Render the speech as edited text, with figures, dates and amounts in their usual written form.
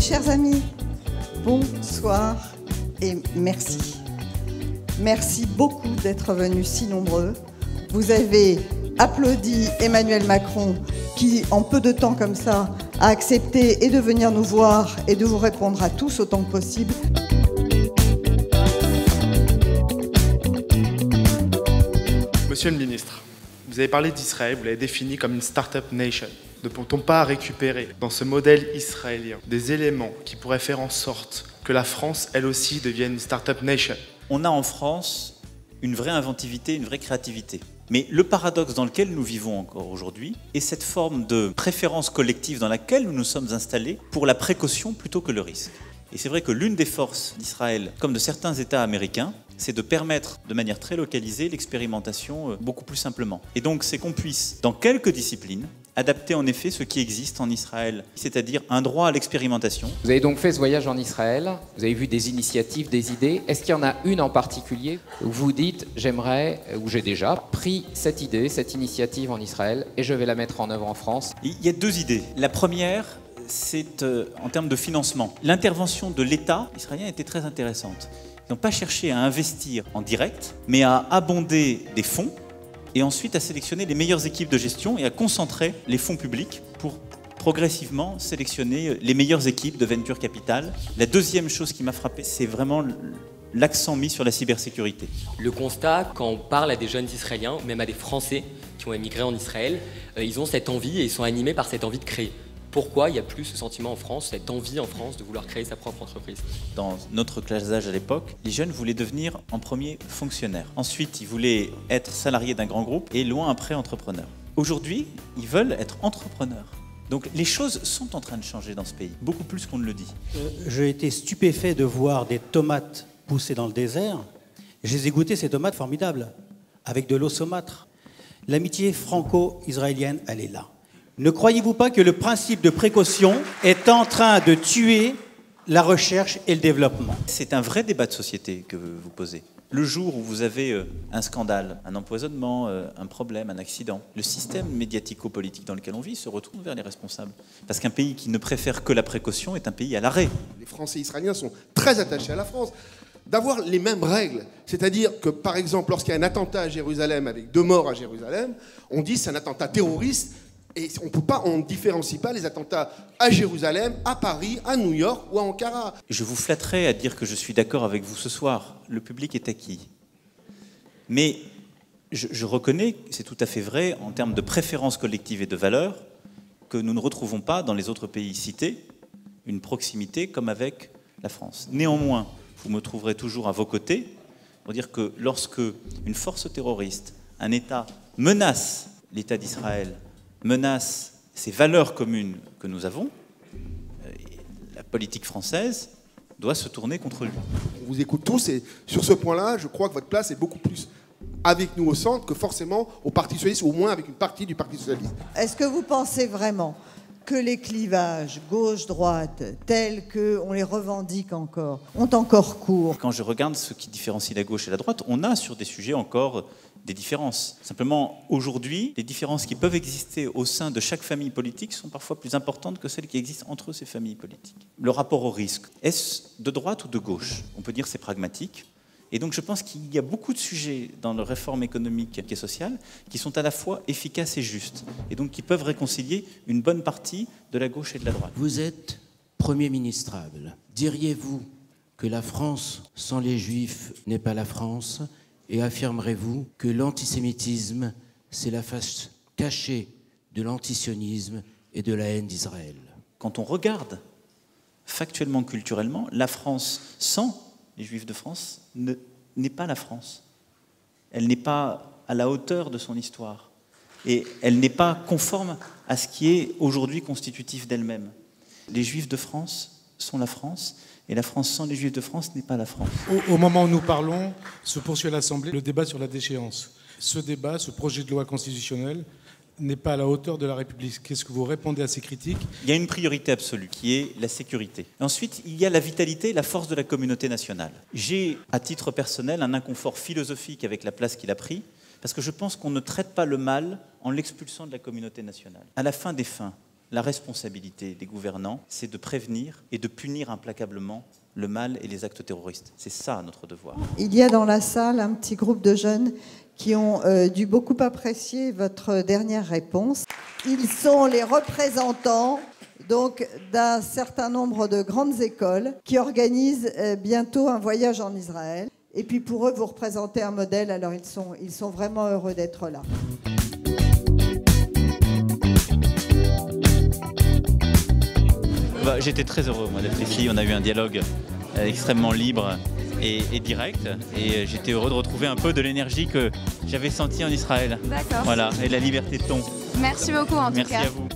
Mes chers amis, bonsoir et merci. Merci beaucoup d'être venus si nombreux. Vous avez applaudi Emmanuel Macron qui, en peu de temps comme ça, a accepté et de venir nous voir et de vous répondre à tous autant que possible. Monsieur le ministre, vous avez parlé d'Israël, vous l'avez défini comme une start-up nation. Ne peut-on pas récupérer dans ce modèle israélien des éléments qui pourraient faire en sorte que la France, elle aussi, devienne une start-up nation? On a en France une vraie inventivité, une vraie créativité. Mais le paradoxe dans lequel nous vivons encore aujourd'hui est cette forme de préférence collective dans laquelle nous nous sommes installés pour la précaution plutôt que le risque. Et c'est vrai que l'une des forces d'Israël, comme de certains États américains, c'est de permettre de manière très localisée l'expérimentation beaucoup plus simplement. Et donc c'est qu'on puisse, dans quelques disciplines, adapter en effet ce qui existe en Israël, c'est-à-dire un droit à l'expérimentation. Vous avez donc fait ce voyage en Israël, vous avez vu des initiatives, des idées. Est-ce qu'il y en a une en particulier où vous dites « j'aimerais » ou « j'ai déjà pris cette idée, cette initiative en Israël et je vais la mettre en œuvre en France ». Il y a deux idées. La première, c'est en termes de financement. L'intervention de l'État israélien était très intéressante. Ils n'ont pas cherché à investir en direct, mais à abonder des fonds et ensuite à sélectionner les meilleures équipes de gestion et à concentrer les fonds publics pour progressivement sélectionner les meilleures équipes de venture capital. La deuxième chose qui m'a frappé, c'est vraiment l'accent mis sur la cybersécurité. Le constat, quand on parle à des jeunes Israéliens, même à des Français qui ont émigré en Israël, ils ont cette envie et ils sont animés par cette envie de créer. Pourquoi il n'y a plus ce sentiment en France, cette envie en France de vouloir créer sa propre entreprise? Dans notre classe d'âge à l'époque, les jeunes voulaient devenir en premier fonctionnaires. Ensuite, ils voulaient être salariés d'un grand groupe et loin après entrepreneurs. Aujourd'hui, ils veulent être entrepreneurs. Donc les choses sont en train de changer dans ce pays, beaucoup plus qu'on ne le dit. J'ai été stupéfait de voir des tomates pousser dans le désert. Je les ai goûtées, ces tomates formidables, avec de l'eau saumâtre. L'amitié franco-israélienne, elle est là. Ne croyez-vous pas que le principe de précaution est en train de tuer la recherche et le développement? C'est un vrai débat de société que vous posez. Le jour où vous avez un scandale, un empoisonnement, un problème, un accident, le système médiatico-politique dans lequel on vit se retourne vers les responsables. Parce qu'un pays qui ne préfère que la précaution est un pays à l'arrêt. Les Français israéliens sont très attachés à la France. D'avoir les mêmes règles, c'est-à-dire que, par exemple, lorsqu'il y a un attentat à Jérusalem avec 2 morts à Jérusalem, on dit c'est un attentat terroriste. Et on ne différencie pas les attentats à Jérusalem, à Paris, à New York ou à Ankara. Je vous flatterai à dire que je suis d'accord avec vous ce soir. Le public est acquis. Mais je reconnais, c'est tout à fait vrai, en termes de préférence collective et de valeurs, que nous ne retrouvons pas dans les autres pays cités une proximité comme avec la France. Néanmoins, vous me trouverez toujours à vos côtés pour dire que lorsque une force terroriste, un État menace l'État d'Israël, menace ces valeurs communes que nous avons, la politique française doit se tourner contre lui. On vous écoute tous et sur ce point-là, je crois que votre place est beaucoup plus avec nous au centre que forcément au Parti socialiste, ou au moins avec une partie du Parti socialiste. Est-ce que vous pensez vraiment que les clivages gauche-droite, tels qu'on les revendique encore, ont encore cours? Quand je regarde ce qui différencie la gauche et la droite, on a sur des sujets encore des différences. Simplement, aujourd'hui, les différences qui peuvent exister au sein de chaque famille politique sont parfois plus importantes que celles qui existent entre ces familles politiques. Le rapport au risque, est-ce de droite ou de gauche? On peut dire que c'est pragmatique. Et donc je pense qu'il y a beaucoup de sujets dans la réforme économique et sociale qui sont à la fois efficaces et justes, et donc qui peuvent réconcilier une bonne partie de la gauche et de la droite. Vous êtes Premier ministrable. Diriez-vous que la France sans les Juifs n'est pas la France? Et affirmerez-vous que l'antisémitisme, c'est la face cachée de l'antisionisme et de la haine d'Israël? Quand on regarde factuellement, culturellement, la France sans les Juifs de France n'est pas la France. Elle n'est pas à la hauteur de son histoire. Et elle n'est pas conforme à ce qui est aujourd'hui constitutif d'elle-même. Les Juifs de France sont la France, et la France sans les Juifs de France n'est pas la France. Au moment où nous parlons, se poursuit à l'Assemblée le débat sur la déchéance. Ce débat, ce projet de loi constitutionnelle, n'est pas à la hauteur de la République. Qu'est-ce que vous répondez à ces critiques? Il y a une priorité absolue, qui est la sécurité. Ensuite, il y a la vitalité et la force de la communauté nationale. J'ai, à titre personnel, un inconfort philosophique avec la place qu'il a pris, parce que je pense qu'on ne traite pas le mal en l'expulsant de la communauté nationale. À la fin des fins, La responsabilité des gouvernants, c'est de prévenir et de punir implacablement le mal et les actes terroristes. C'est ça notre devoir. Il y a dans la salle un petit groupe de jeunes qui ont dû beaucoup apprécier votre dernière réponse. Ils sont les représentants donc d'un certain nombre de grandes écoles qui organisent bientôt un voyage en Israël. Et puis pour eux, vous représentez un modèle, alors ils sont vraiment heureux d'être là. J'étais très heureux moi, d'être ici. On a eu un dialogue extrêmement libre et direct. Et j'étais heureux de retrouver un peu de l'énergie que j'avais sentie en Israël. D'accord. Voilà, et la liberté de ton. Merci beaucoup en tout cas. Merci à vous.